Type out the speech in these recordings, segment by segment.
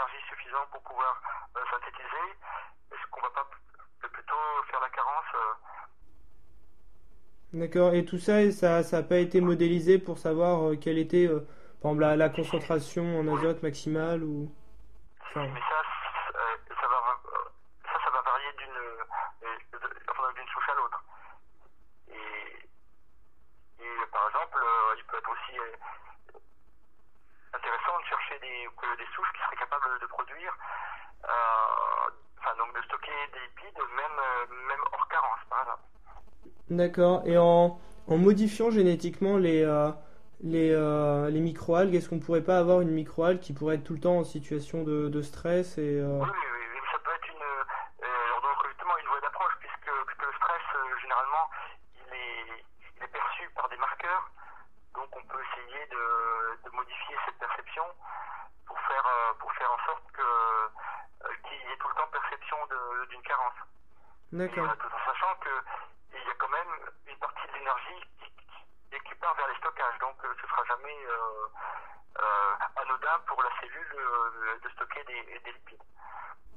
d'énergie suffisante pour pouvoir synthétiser. Est-ce qu'on va pas plutôt faire la carence D'accord. Et tout ça, ça n'a pas été modélisé pour savoir quelle était, par exemple, la Si, si, concentration en oui, azote maximale ou... si, Enfin, mais ça va varier d'une souche à l'autre. Et, et par exemple, il peut être aussi intéressant de chercher des souches qui seraient capables de produire, donc de stocker des lipides, même hors carence, par exemple. d'accord. Et en modifiant génétiquement les microalgues, est-ce qu'on pourrait pas avoir une microalgue qui pourrait être tout le temps en situation de stress et Oui, oui, oui, oui, ça peut être donc justement une voie d'approche, puisque le stress, généralement, il est perçu par des marqueurs, donc on peut essayer de modifier cette perception pour faire en sorte qu'il y ait tout le temps perception d'une carence. Mais d'accord. tout en sachant qu'il y a quand même une partie de l'énergie qui part vers les stockages, donc ce sera jamais anodin pour la cellule de stocker des lipides.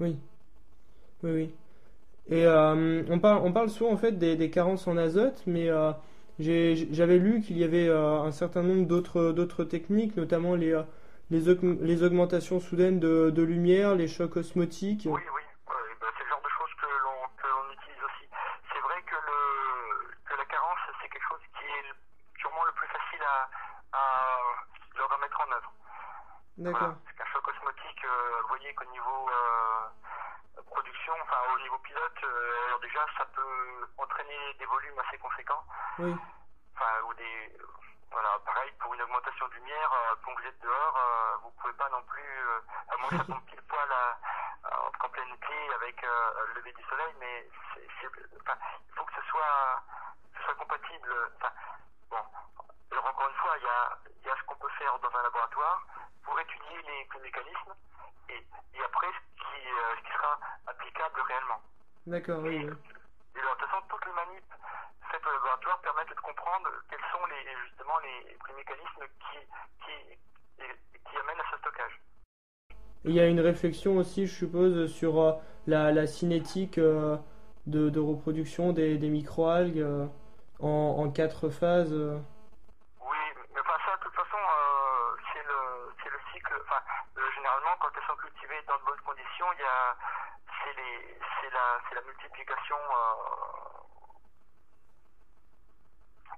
Oui, oui, oui. Et on parle souvent en fait des carences en azote, mais j'avais lu qu'il y avait un certain nombre d'autres techniques, notamment les augmentations soudaines de lumière, les chocs osmotiques. Oui, oui, ben, c'est le genre de choses que l'on utilise aussi. C'est vrai que la carence, c'est quelque chose qui est sûrement le plus facile à mettre en œuvre. Voilà, D'accord. parce qu'un choc osmotique, vous voyez qu'au niveau production, enfin au niveau pilote, alors déjà ça peut entraîner des volumes assez conséquents. Oui, Enfin, voilà, pareil pour une augmentation de lumière, quand vous êtes dehors, vous pouvez pas non plus, à moins que ça tombe pile poil en pleine été avec le lever du soleil, mais enfin, il faut que ce soit compatible. Enfin, bon, alors encore une fois, il y a ce qu'on peut faire dans un laboratoire pour étudier les mécanismes et après ce qui sera applicable réellement. d'accord, oui, Mais oui. de toute façon, toutes les manips faites au laboratoire permettent de comprendre quels sont justement les mécanismes qui amènent à ce stockage. Et il y a une réflexion aussi, je suppose, sur la cinétique de reproduction des microalgues en quatre phases. Oui, mais enfin ça, de toute façon, c'est le cycle. Enfin, généralement, quand elles sont cultivées dans de bonnes conditions, c'est la multiplication,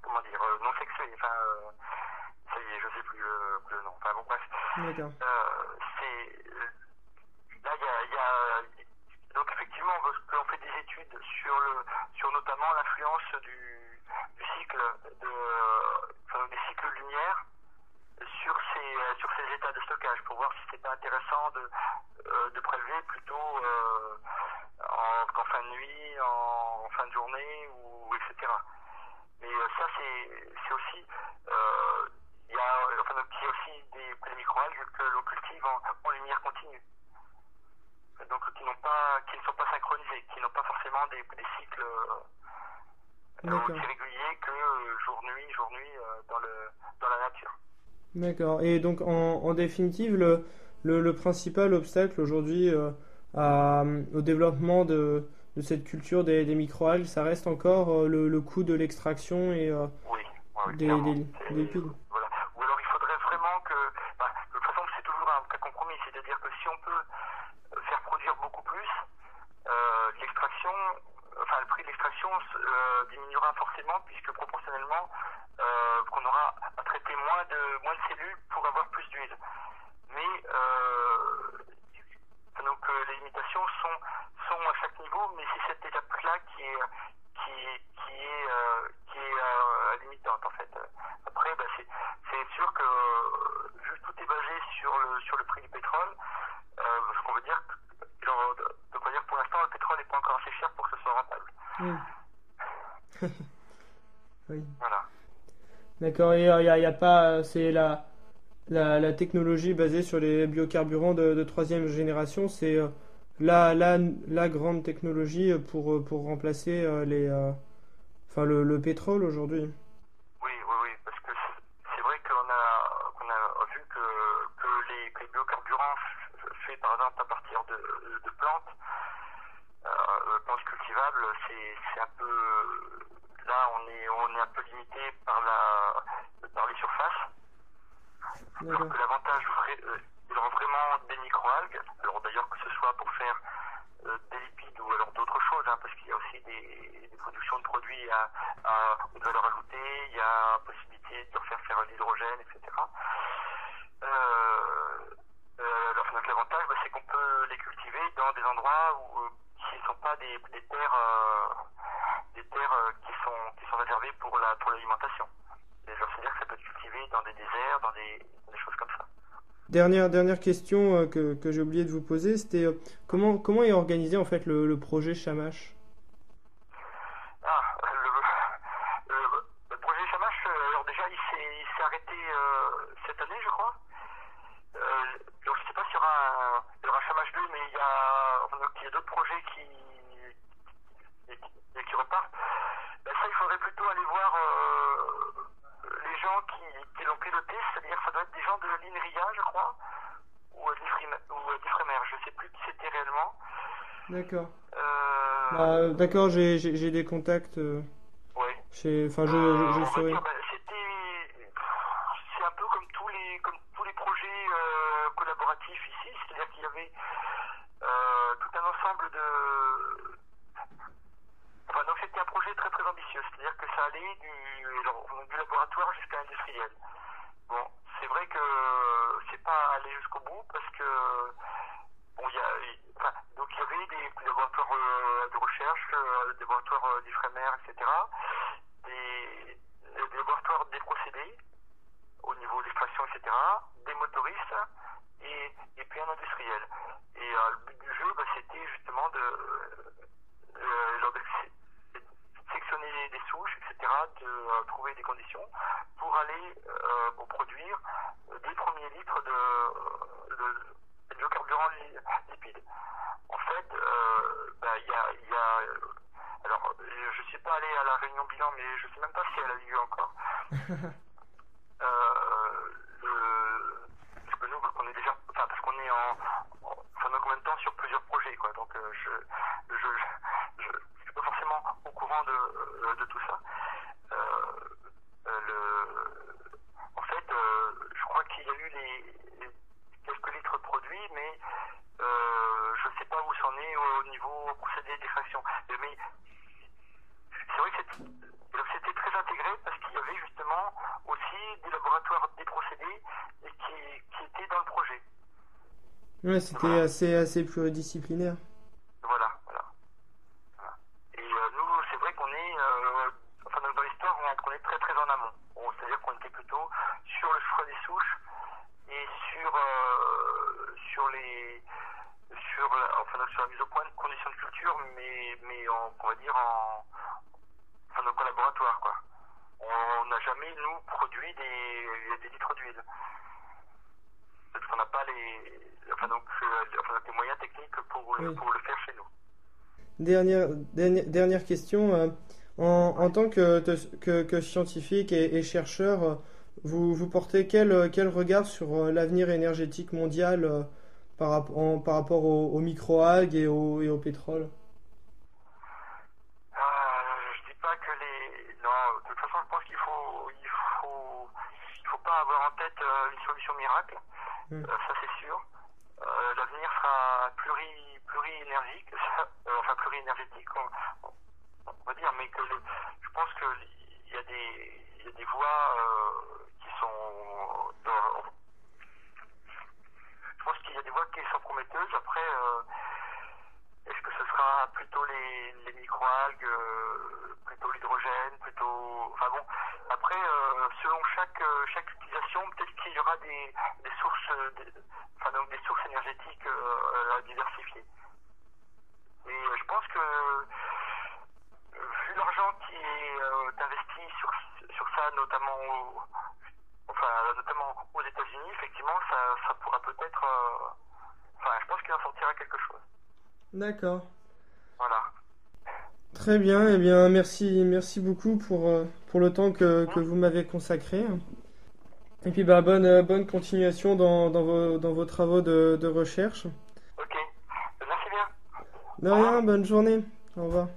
comment dire, non sexuée. Enfin, ça y est, je sais plus le nom. Enfin bon, bref. D'accord. C'est là, donc effectivement, parce qu'on fait des études sur notamment l'influence du cycle des cycles lumière sur ces états de stockage pour voir si c'est pas intéressant de prélever plutôt qu'en fin de nuit, en fin de journée ou etc. Mais ça c'est aussi il y a aussi des microalgues que l'on cultive en lumière continue. Donc qui ne sont pas synchronisés, qui n'ont pas forcément des cycles aussi D'accord. réguliers que jour-nuit dans la nature. D'accord. Et donc, en définitive, le principal obstacle aujourd'hui au développement de cette culture des microalgues, ça reste encore le coût de l'extraction et Oui, oui, oui, des, clairement. des, des lipides. Voilà. Ou alors il faudrait vraiment de toute façon c'est toujours un cas compromis, c'est-à-dire que si on peut faire produire beaucoup plus, l'extraction, enfin le prix de l'extraction diminuera forcément puisque proportionnellement qu'on aura à traiter moins de cellules pour avoir plus d'huile. Mais les limitations sont à chaque niveau, mais c'est cette étape-là qui est limitante en fait. Après, c'est sûr que vu que tout est basé sur le prix du pétrole, ce qu'on veut dire, donc on va dire pour l'instant le pétrole n'est pas encore assez cher pour que ce soit rentable. Oui. Oui. Voilà. D'accord. Et il y a pas, c'est la technologie basée sur les biocarburants de troisième génération, c'est la grande technologie pour remplacer enfin le pétrole aujourd'hui. Oui, oui, oui, parce que c'est vrai qu'on a vu que les biocarburants fait par exemple à partir de plantes, plantes cultivables, c'est un peu, là on est un peu limité par les surfaces. Alors que l'avantage, il aura vraiment des microalgues, alors d'ailleurs que ce soit pour faire des lipides ou alors d'autres choses, hein, parce qu'il y a aussi des productions de produits à haute valeur ajoutée, il y a possibilité de leur faire l'hydrogène, etc. Donc l'avantage, c'est qu'on peut les cultiver dans des endroits où qui ne sont pas des terres qui sont réservées pour l'alimentation. C'est-à-dire que ça peut être cultivé dans des déserts, dans des choses comme ça. Dernière question que j'ai oublié de vous poser, c'était comment est organisé en fait le projet Shamash? Le projet Shamash, alors déjà il s'est arrêté cette année, je crois. Donc je ne sais pas s'il y aura Shamash 2, mais il y a d'autres projets qui repartent. Ben ça, il faudrait plutôt aller voir les gens qui l'ont piloté, c'est-à-dire ça doit être des gens de l'INRIA, je crois, ou d'Ifremer, je ne sais plus qui c'était réellement. D'accord. D'accord, j'ai des contacts. Oui. Enfin, je saurais. C'est un peu comme tous les projets collaboratifs ici, c'est-à-dire qu'il y avait tout un ensemble de. Enfin, donc c'était un projet très très ambitieux, c'est-à-dire que ça allait du laboratoire jusqu'à l'industriel. Bon, c'est vrai que c'est pas allé jusqu'au bout parce que bon, il y avait des laboratoires de recherche, des laboratoires d'Ifremer, etc. Des laboratoires des procédés au niveau d'extraction, etc. Des motoristes et puis un industriel. Et le but du jeu, c'était justement de sectionner des souches, etc., de trouver des conditions pour aller produire des premiers litres de biocarburants lipides. En fait, alors, je ne suis pas allé à la réunion bilan, mais je ne sais même pas si elle a eu lieu encore. Parce qu'on est en même temps sur plusieurs projets, quoi. Donc je suis pas forcément au courant de tout ça. En fait, je crois qu'il y a eu les quelques litres produits, mais je ne sais pas où c'en est au niveau procédé d'extraction. Mais c'est vrai que c'était très intégré parce qu'il y avait justement aussi des laboratoires des procédés et qui étaient dans le projet. Ouais, c'était assez pluridisciplinaire. Voilà. Et nous, c'est vrai qu'on est, dans l'histoire, on est très très en amont. Bon, c'est-à-dire qu'on était plutôt sur le choix des souches et sur la mise au point de conditions de culture, mais on va dire en laboratoire, quoi. On n'a jamais, nous, produit des litres d'huile. Parce qu'on n'a pas les moyens techniques pour le faire chez nous. Dernière question. En tant que scientifique et chercheur, vous portez quel regard sur l'avenir énergétique mondial par rapport aux microalgues et au pétrole? Je dis pas que non, de toute façon, je pense qu'il faut pas avoir en tête une solution miracle. Ça c'est sûr. L'avenir sera pluri-énergique, pluri-énergétique, on va dire, mais que je pense qu'il y a des voies qui sont je pense qu'il y a des voies qui sont prometteuses. Après, est-ce que ce sera plutôt les microalgues, plutôt l'hydrogène, plutôt. Enfin bon. Après, selon chaque utilisation, peut-être qu'il y aura des sources énergétiques à diversifier. Mais je pense que vu l'argent qui est investi sur ça, notamment aux États-Unis, effectivement, ça pourra peut-être. Je pense qu'il en sortira quelque chose. D'accord. Voilà. Très bien. Eh bien, merci beaucoup pour le temps que vous m'avez consacré. Et puis bah bonne continuation dans vos travaux de recherche. Ok. Merci bien. De Au revoir. rien, bonne journée. Au revoir.